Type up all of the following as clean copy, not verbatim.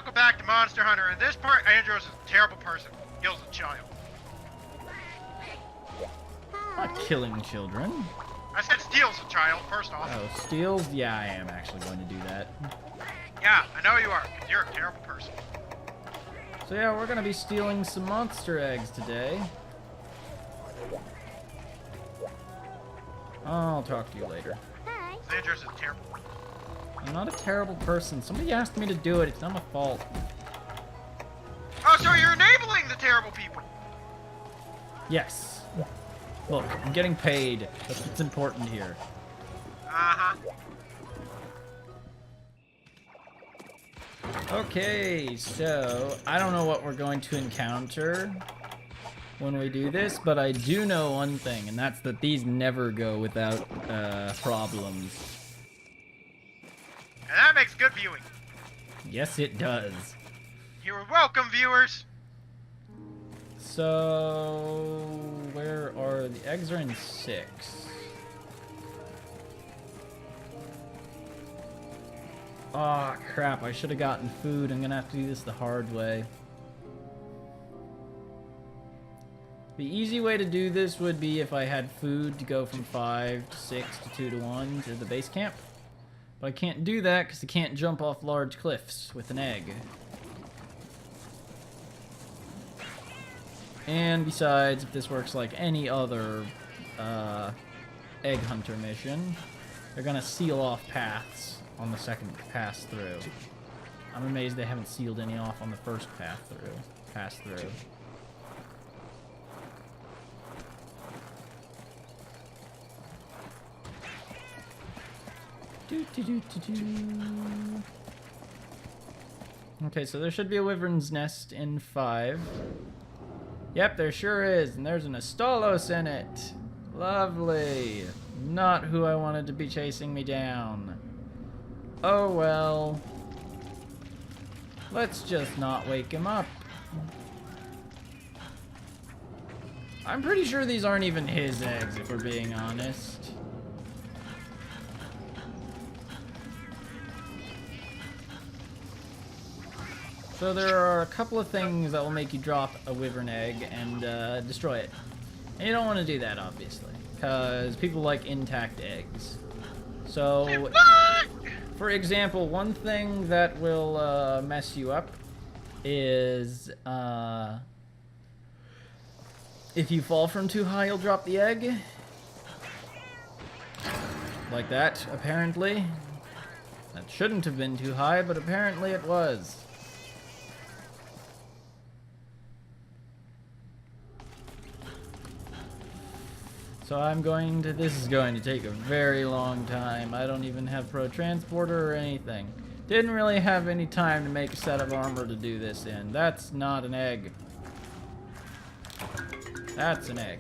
welcome back to Monster Hunter. In this part, Andros is a terrible person. Kills a child. Not killing children. I said steals a child, first off. Oh, steals? Yeah, I am actually going to do that. Yeah, I know you are, 'cause you're a terrible person. So yeah, we're going to be stealing some monster eggs today. I'll talk to you later. Andros is terrible. I'm not a terrible person. Somebody asked me to do it. It's not my fault. Oh, so you're enabling the terrible people. Yes. Look, I'm getting paid. That's what's important here. Uh-huh. Okay, so I don't know what we're going to encounter when we do this, but I do know one thing, and that's that these never go without problems. And that makes good viewing. Yes, it does. You're welcome, viewers. So, where are the eggs? Are in 6. Oh crap! I should have gotten food. I'm gonna have to do this the hard way. The easy way to do this would be if I had food to go from 5 to 6 to 2 to 1 to the base camp. But I can't do that because I can't jump off large cliffs with an egg. And besides, if this works like any other egg hunter mission, they're gonna seal off paths on the second pass through. I'm amazed they haven't sealed any off on the first pass through. Okay, so there should be a wyvern's nest in 5. Yep, there sure is, and there's an Astalos in it. Lovely. Not who I wanted to be chasing me down. Oh well. Let's just not wake him up. I'm pretty sure these aren't even his eggs, if we're being honest. So there are a couple of things that will make you drop a wyvern egg and destroy it. And you don't want to do that, obviously, because people like intact eggs. So, for example, one thing that will mess you up is if you fall from too high, you'll drop the egg. Like that, apparently. That shouldn't have been too high, but apparently it was. So this is going to take a very long time. I don't even have pro transporter or anything. Didn't really have any time to make a set of armor to do this in. That's not an egg. That's an egg.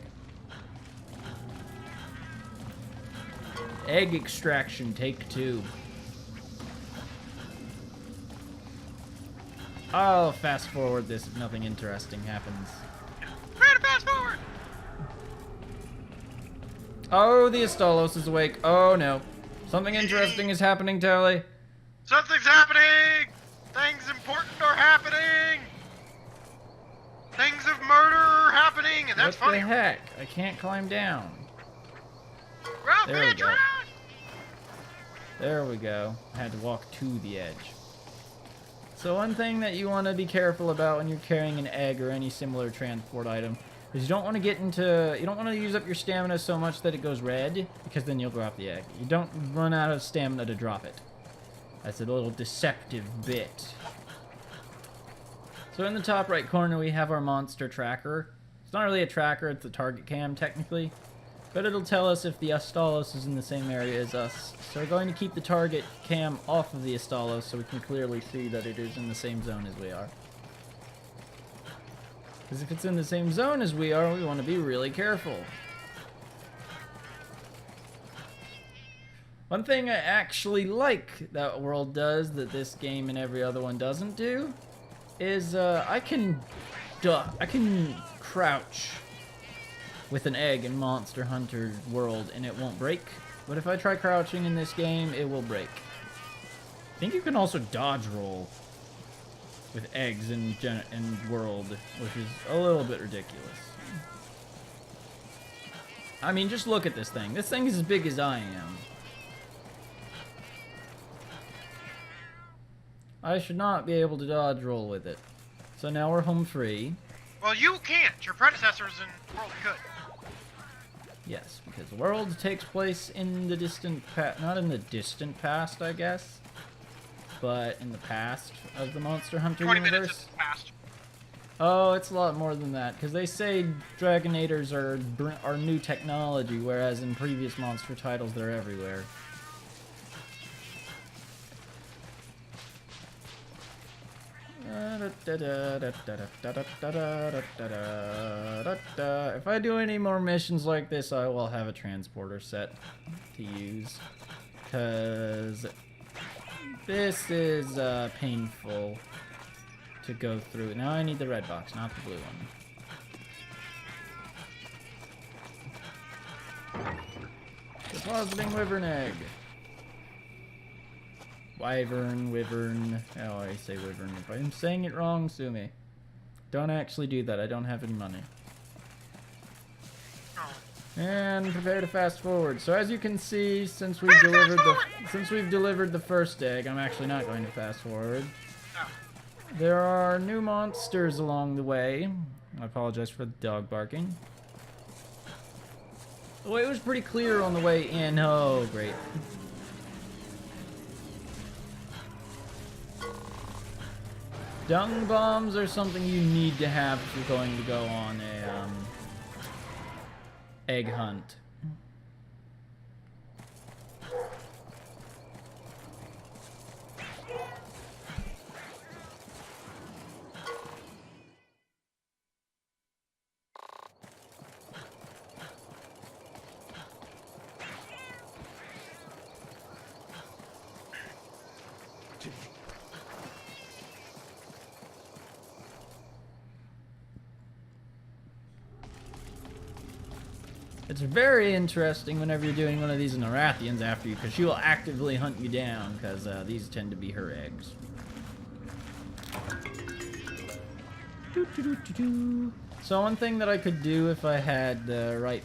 Egg extraction, take 2. I'll fast forward this if nothing interesting happens. Try to fast forward. Oh, the Astalos is awake. Oh no. Something interesting is happening, Tally. Something's happening! Things important are happening! Things of murder are happening, and that's funny. What the heck? I can't climb down. Ralph, There we go. There we go. I had to walk to the edge. So one thing that you want to be careful about when you're carrying an egg or any similar transport item is you don't want to use up your stamina so much that it goes red, because then you'll drop the egg. You don't run out of stamina to drop it. That's a little deceptive bit. So in the top right corner we have our monster tracker. It's not really a tracker, it's a target cam technically. But it'll tell us if the Astalos is in the same area as us. So we're going to keep the target cam off of the Astalos so we can clearly see that it is in the same zone as we are. Because if it's in the same zone as we are, we want to be really careful. One thing I actually like that world does that this game and every other one doesn't do is I can crouch with an egg in Monster Hunter World and it won't break. But if I try crouching in this game, it will break. I think you can also dodge roll. with eggs in world, which is a little bit ridiculous. I mean, just look at this thing. This thing is as big as I am. I should not be able to dodge roll with it. So now we're home free. Well, you can't. Your predecessors in World could. Yes, because the world takes place in the distant past. Not in the distant past, I guess. But in the past of the Monster Hunter 20 universe. minutes in the past. Oh, it's a lot more than that. Because they say Dragonators are new technology, whereas in previous monster titles they're everywhere. If I do any more missions like this, I will have a transporter set to use. Because this is painful to go through. Now I need the red box, not the blue one. Depositing wyvern egg. Wyvern. Oh, I say wyvern. If I'm saying it wrong, sue me. Don't actually do that. I don't have any money. And prepare to fast forward. So as you can see, since we've delivered the first egg, I'm actually not going to fast forward. There are new monsters along the way. I apologize for the dog barking. The way was pretty clear on the way in. Oh, great. Dung bombs are something you need to have if you're going to go on a egg hunt. It's very interesting whenever you're doing one of these Narathians after you, because she will actively hunt you down, because these tend to be her eggs. So one thing that I could do if I had the right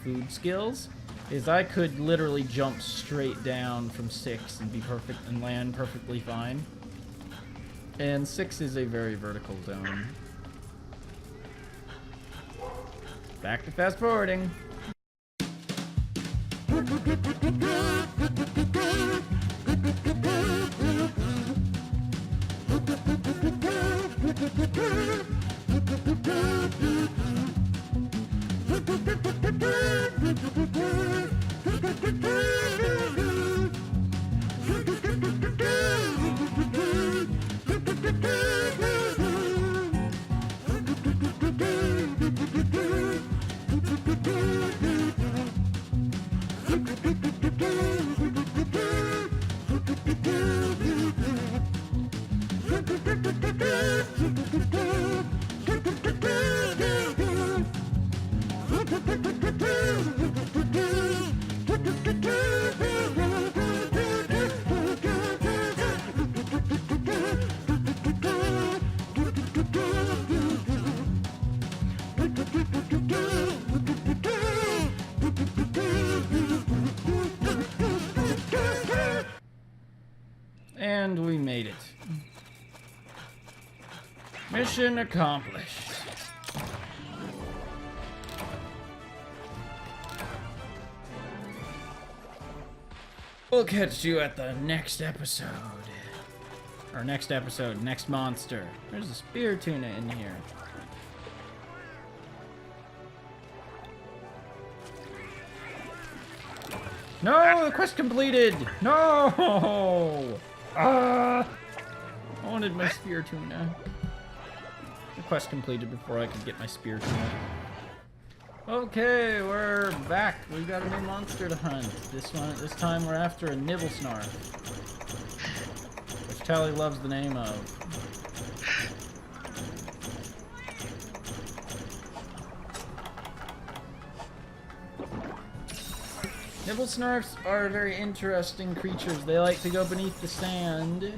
food skills is I could literally jump straight down from 6 and be perfect and land perfectly fine. And 6 is a very vertical zone. Back to fast forwarding. And we made it. Mission accomplished. We'll catch you at the next episode. Or next episode, next monster. There's a spear tuna in here. No, the quest completed. No. I wanted my spear tuna. The quest completed before I could get my spear tuna. Okay, we're back. We've got a new monster to hunt. This time we're after a Nibelsnarf, which Tally loves the name of. Nibelsnarfs are very interesting creatures. They like to go beneath the sand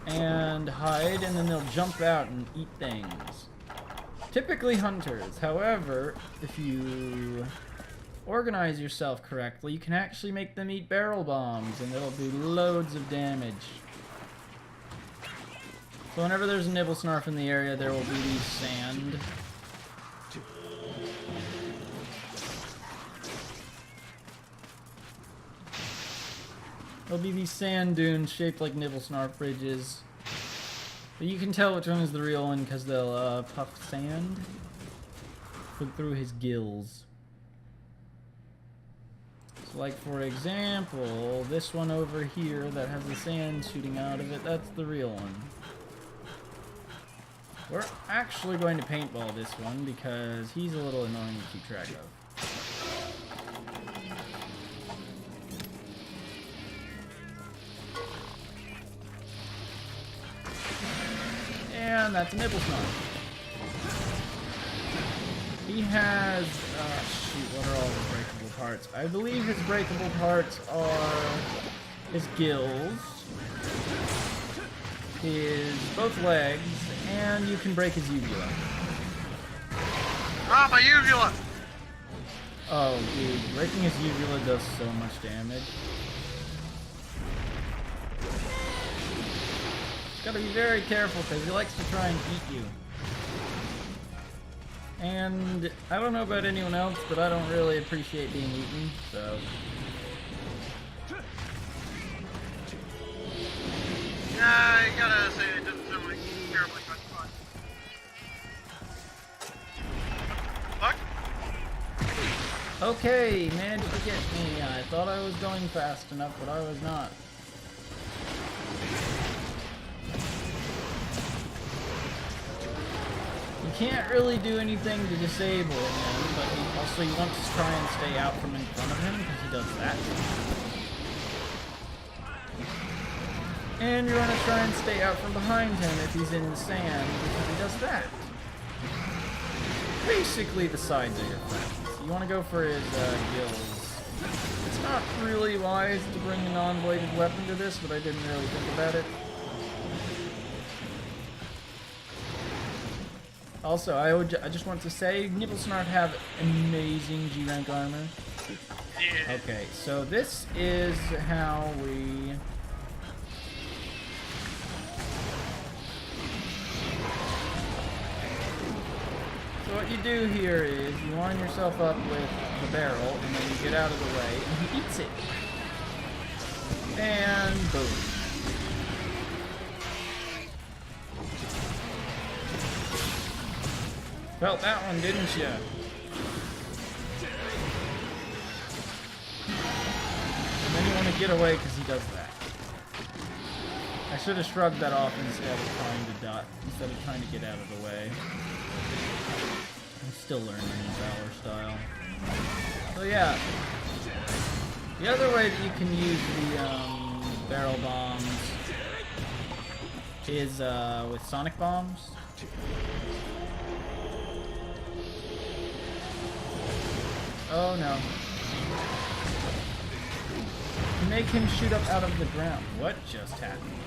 and hide, and then they'll jump out and eat things. Typically hunters. However, if you organize yourself correctly, you can actually make them eat barrel bombs, and it'll do loads of damage. So whenever there's a Nibelsnarf in the area, there will be these sand. There'll be these sand dunes shaped like Nibelsnarf bridges. But you can tell which one is the real one because they'll puff sand through his gills. So like for example, this one over here that has the sand shooting out of it, that's the real one. We're actually going to paintball this one because he's a little annoying to keep track of. And that's a Nibelsnarf. He has, shoot, what are all his breakable parts? I believe his breakable parts are his gills, his both legs, and you can break his uvula. Ah, my uvula! Oh, dude, breaking his uvula does so much damage. Gotta be very careful because he likes to try and eat you. And I don't know about anyone else, but I don't really appreciate being eaten, so. Yeah, I gotta say it doesn't sound like terribly much fun. Fuck? Okay, managed to get me. I thought I was going fast enough, but I was not. You can't really do anything to disable him, but you want to try and stay out from in front of him because he does that. And you want to try and stay out from behind him if he's in the sand because he does that. Basically, the sides are your friends. You want to go for his gills. It's not really wise to bring a non-bladed weapon to this, but I didn't really think about it. Also, I just want to say, Nibelsnarf have amazing G-rank armor. Yeah. Okay, so this is how we... So what you do here is you line yourself up with the barrel, and then you get out of the way, and he eats it. And boom. Felt that one, didn't you? And then you want to get away because he does that. I should have shrugged that off instead of trying to get out of the way. I'm still learning his valor style. So yeah, the other way that you can use the barrel bombs is with sonic bombs. Oh no. You make him shoot up out of the ground. What just happened?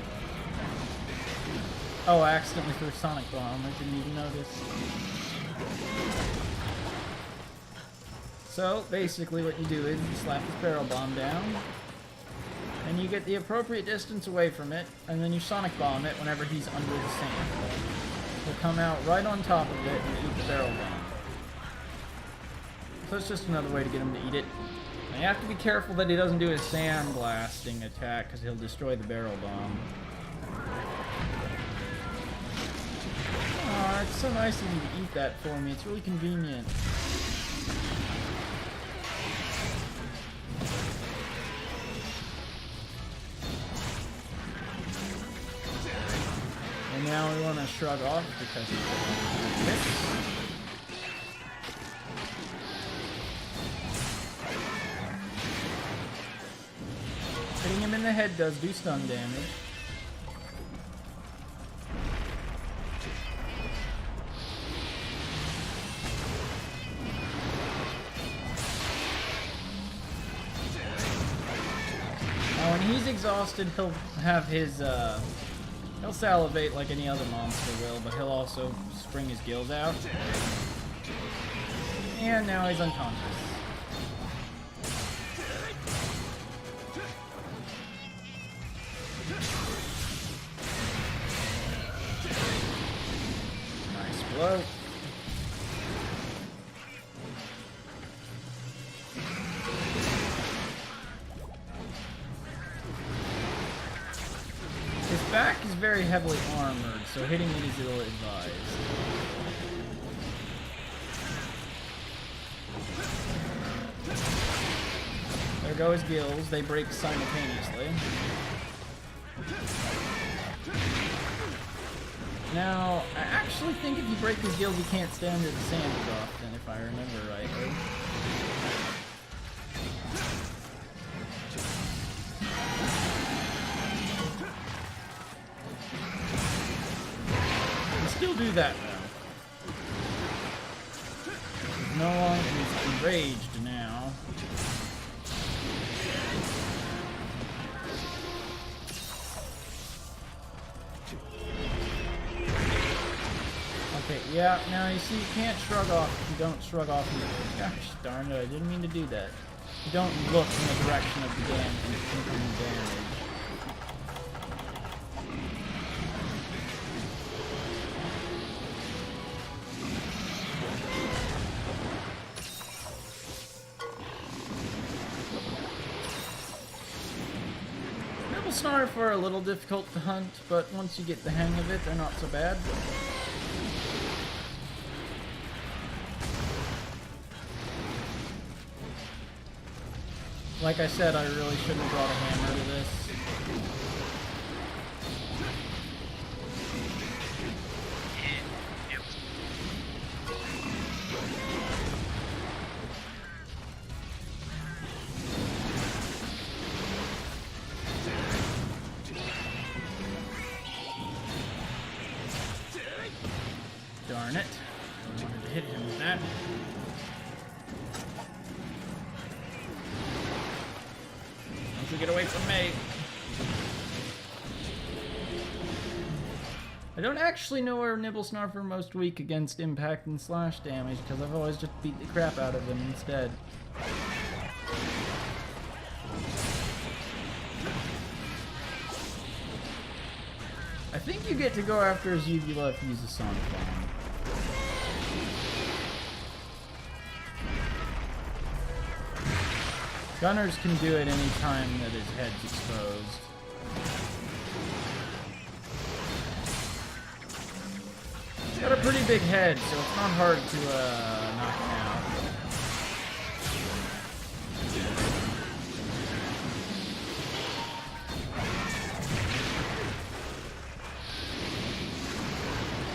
Oh, I accidentally threw a sonic bomb. I didn't even notice. So, basically what you do is you slap this barrel bomb down, and you get the appropriate distance away from it, and then you sonic bomb it whenever he's under the sand. He'll come out right on top of it and eat the barrel bomb. So it's just another way to get him to eat it. Now you have to be careful that he doesn't do his sand blasting attack because he'll destroy the barrel bomb. Aw, it's so nice of you to eat that for me. It's really convenient. And now we want to shrug off because he's this. Hitting him in the head does do stun damage. Now when he's exhausted, he'll have his He'll salivate like any other monster will, but he'll also spring his gills out. And now he's unconscious. Nice blow. His back is very heavily armored, so hitting it is ill-advised. There go his gills. They break simultaneously. Now, I actually think if you break his gills, you can't stand under the sand as often, if I remember rightly. Still do that though. He's no longer enraged now. Okay, yeah, now you see you can't shrug off if you don't shrug off gosh darn it, I didn't mean to do that. You don't look in the direction of the damage and damage. Nibelsnarf are a little difficult to hunt, but once you get the hang of it, they're not so bad. Like I said, I really shouldn't have brought a hammer to this. Darn it. I wanted to hit him with that. Don't you get away from me. I don't actually know where Nibelsnarf are most weak against impact and slash damage, because I've always just beat the crap out of them instead. I think you get to go after his uvula if you use a Sonic Bomb. Gunners can do it any time that his head's exposed. He's got a pretty big head, so it's not hard to knock him out.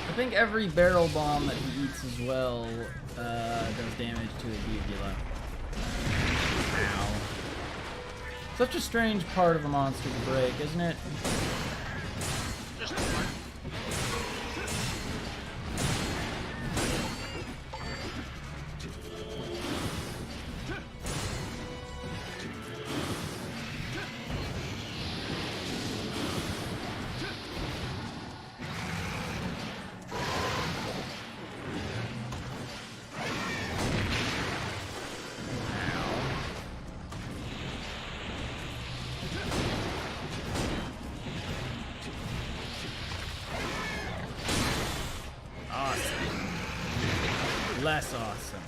I think every barrel bomb that he eats as well does damage to his uvula. Ow. Such a strange part of a monster to break, isn't it? Just a moment. Less awesome.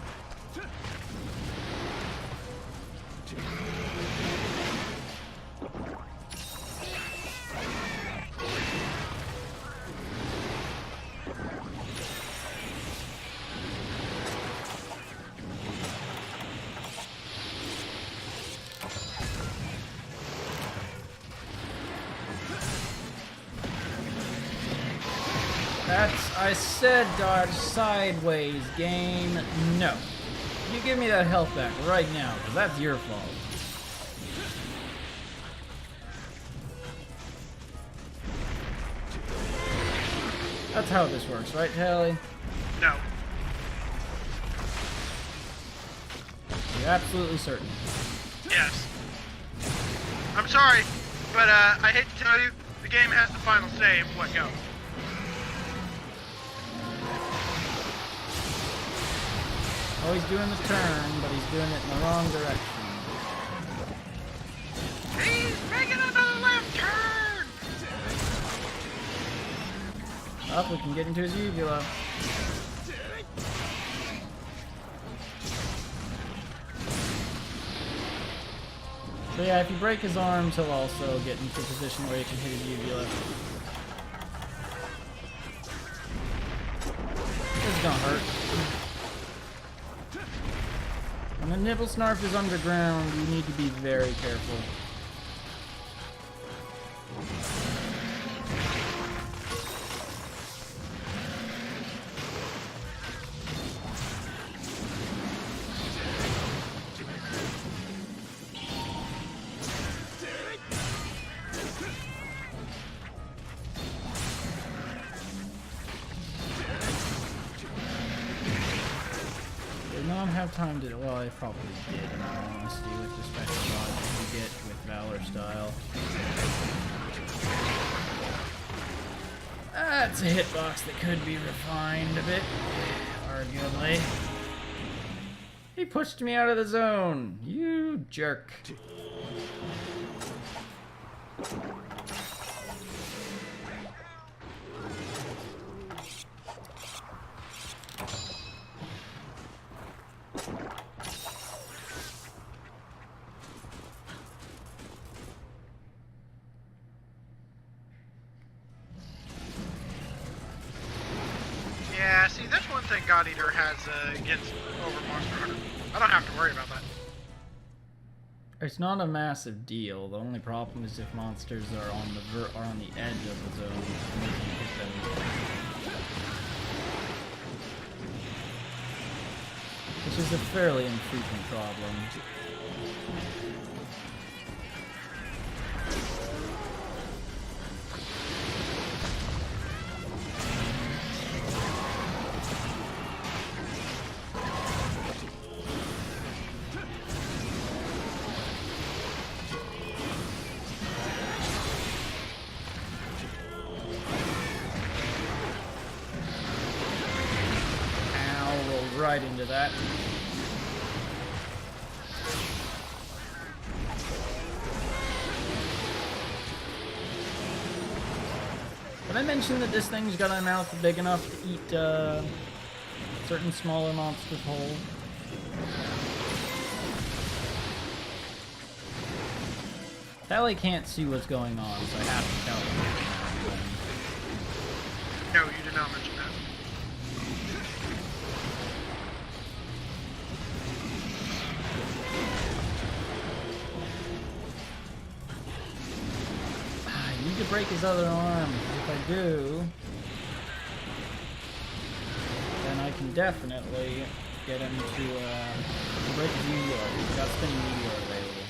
I said dodge sideways, game. No. You give me that health back right now, because that's your fault. That's how this works, right, Tally? No. You're absolutely certain. Yes. I'm sorry, but I hate to tell you, The game has the final say of what goes. Oh, he's doing the turn, but he's doing it in the wrong direction. He's making another left turn! Up, we can get into his uvula. So yeah, if you break his arms, he'll also get into a position where he can hit his uvula. This is gonna hurt. When the Nibelsnarf is underground, you need to be very careful. Have time to, well, I probably did in all honesty with the special dodges you get with Valor style. That's a hitbox that could be refined a bit, arguably. He pushed me out of the zone, you jerk. Yeah, see, that's one thing God Eater has against over Monster Hunter. I don't have to worry about that. It's not a massive deal. The only problem is if monsters are on the edge of the zone, and you can hit them. Which is a fairly infrequent problem. Right into that. Did I mention that this thing's got a mouth big enough to eat certain smaller monsters whole? Tally can't see what's going on, so I have to tell him. No, you did not mention that. To break his other arm. If I do, then I can definitely get him to break his meteor. He's got spinning meteor available.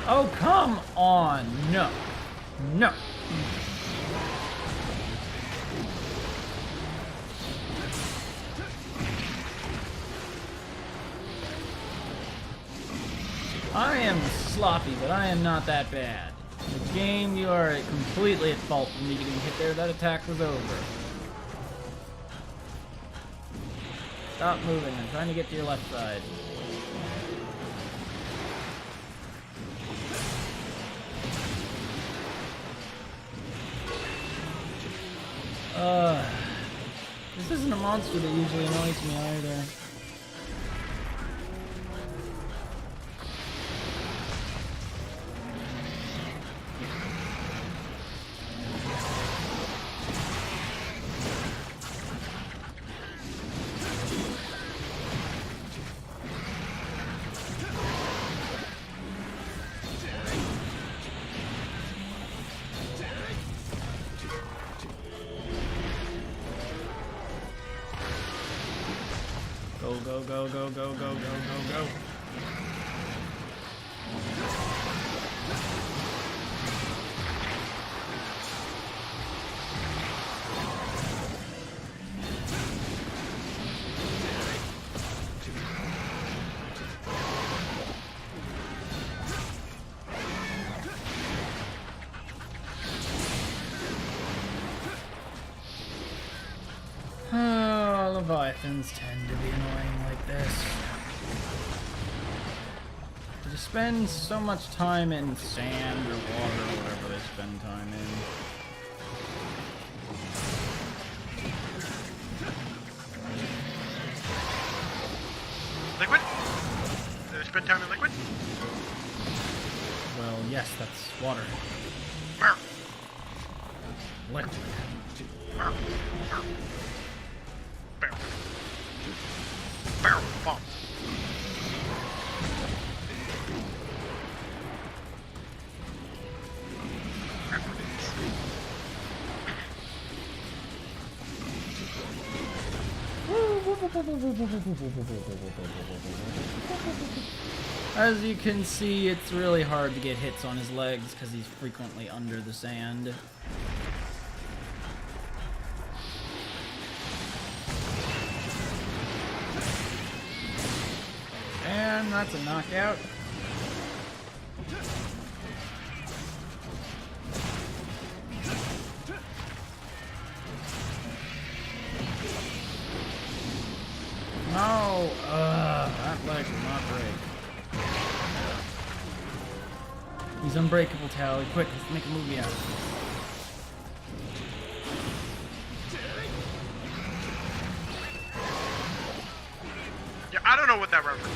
Oh, come on! No. No. I am sloppy, but I am not that bad. In the game, you are completely at fault for me getting hit there. That attack was over. Stop moving. I'm trying to get to your left side. This isn't a monster that usually annoys me either. Go, go, go, go, go, go, go, go, go. Leviathans tend to be annoying like this. They just spend so much time in sand or water or whatever they spend time in. Liquid? Do they spend time in liquid? Well, yes, that's water. Mer. Liquid. Mer. Mer. Barrel. Barrel. Bomb. As you can see, it's really hard to get hits on his legs because he's frequently under the sand. And that's a knockout. No! That leg will not break. He's unbreakable, Tally. Quick, let's make a movie out of it. Yeah, I don't know what that reference is.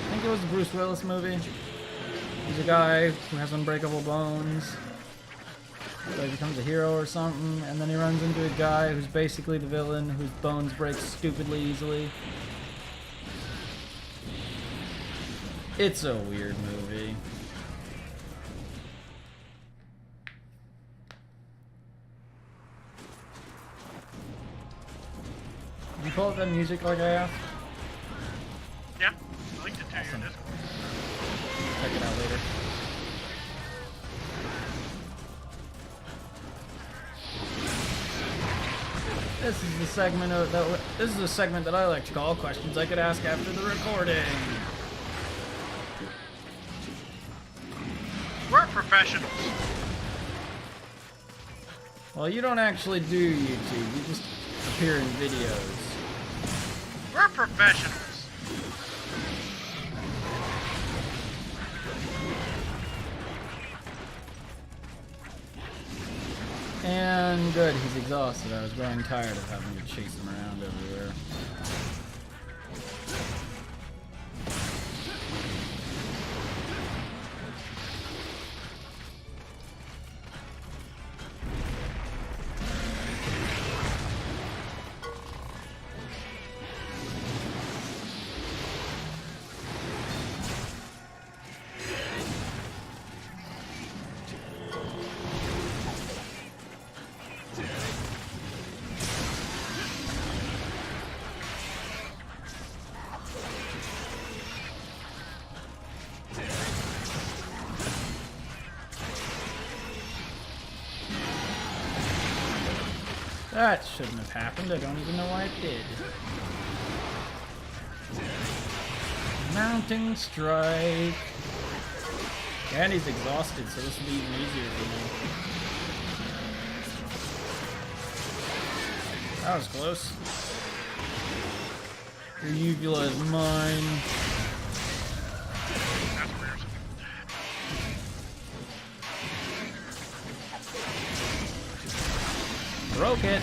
I think it was the Bruce Willis movie. He's a guy who has unbreakable bones. So he becomes a hero or something, and then he runs into a guy who's basically the villain, whose bones break stupidly easily. It's a weird movie. Did you pull up that music like I asked? Yeah, I linked it to Awesome. your Discord. Check it out later. This is the segment of this is a segment that I like to call questions I could ask after the recording. We're professionals. Well, you don't actually do YouTube, you just appear in videos. We're professionals. And good, he's exhausted. I was growing tired of having to chase him around everywhere. That shouldn't have happened. I don't even know why it did. Mounting strike. And he's exhausted, so this will be even easier for me. That was close. Your uvula is mine. That's weird. Broke it.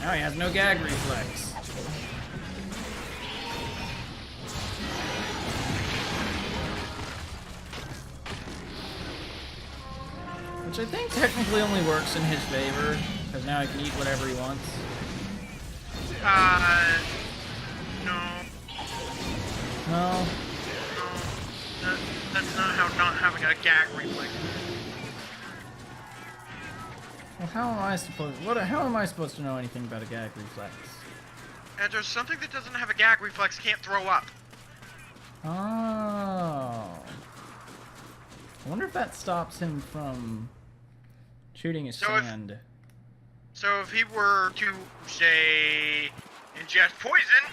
Now he has no gag reflex. Which I think technically only works in his favor, because now he can eat whatever he wants. No. No? That's not how not having a gag reflex. Well, how am I supposed? How am I supposed to know anything about a gag reflex? And there's something that doesn't have a gag reflex can't throw up. Oh. I wonder if that stops him from shooting his sand. So if he were to, say, ingest poison,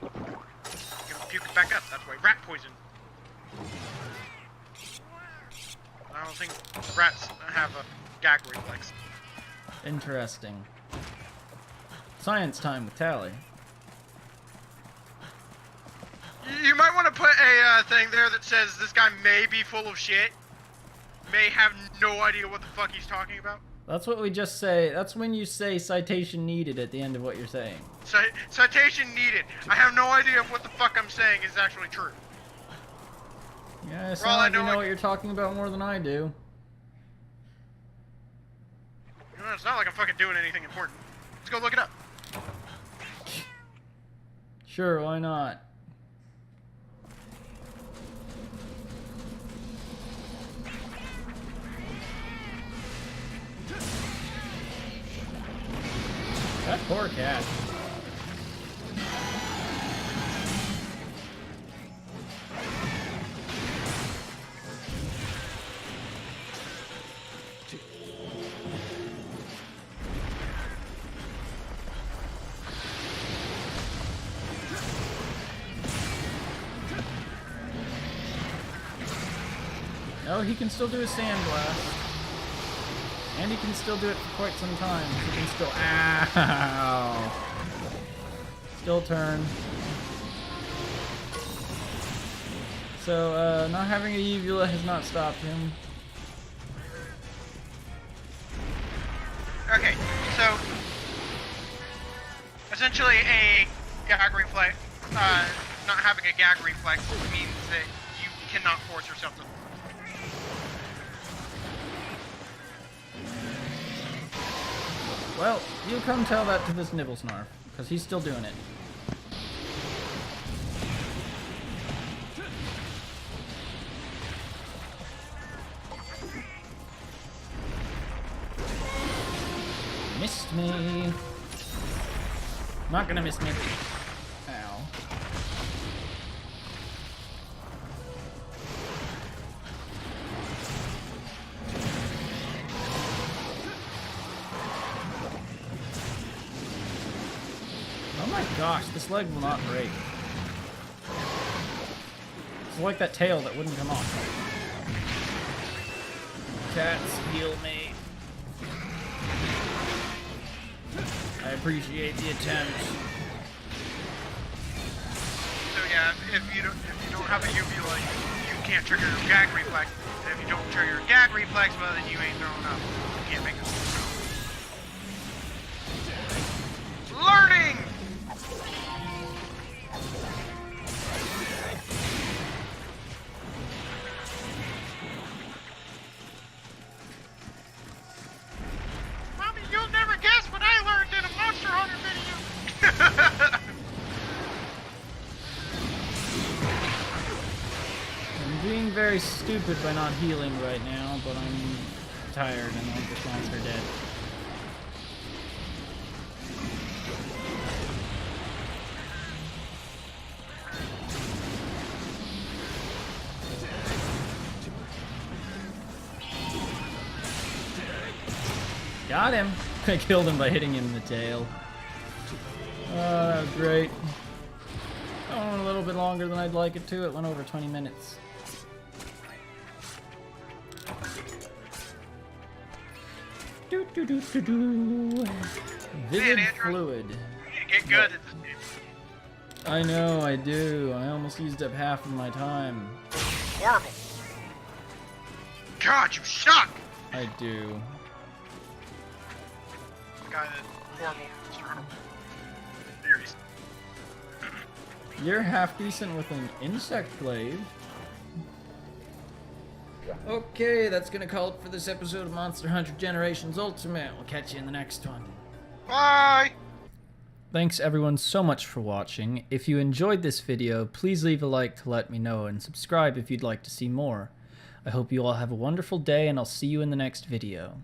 he can puke it back back up. That's why rat poison. I don't think rats have a gag reflex. Interesting. Science time with Tally. You might want to put a thing there that says this guy may be full of shit. May have no idea what the fuck he's talking about. That's what we just say. That's when you say citation needed at the end of what you're saying. Citation needed. I have no idea if what the fuck I'm saying is actually true. Yeah, it sounds like you know what you're talking about more than I do. You know, it's not like I'm fucking doing anything important. Let's go look it up. Sure, why not? That poor cat. No, he can still do his sand blast. And he can still do it for quite some time. He can still... Ow! Still turn. So, not having a uvula has not stopped him. Okay, so... essentially a gag reflex, not having a gag reflex means that you cannot force yourself to... Well, you come tell that to this Nibelsnarf, because he's still doing it. Missed me. Not gonna miss me. Ow. Oh my gosh, this leg will not break. It's like that tail that wouldn't come off. Cats, heal me. I appreciate the attempt. So yeah, if you don't have a uvula, you can't trigger your gag reflex. And if you don't trigger your gag reflex, well then you ain't throwing up. You can't make it. Learning! Mommy, you'll never guess what I learned in a Monster Hunter video! I'm being very stupid by not healing right now, but I'm tired and all the monster are dead. Got him! I killed him by hitting him in the tail. Oh, that was great. That went a little bit longer than I'd like it to. It went over 20 minutes. Do do do do do. Vivid fluid. You need to get good at this game. I know, I do. I almost used up half of my time. Horrible. God, you suck! I do. Guy that horrible Mr. Hunter theories. You're half decent with an insect glaive. Okay, that's gonna call it for this episode of Monster Hunter Generations Ultimate. We'll catch you in the next one. Bye! Thanks everyone so much for watching. If you enjoyed this video, please leave a like to let me know and subscribe if you'd like to see more. I hope you all have a wonderful day and I'll see you in the next video.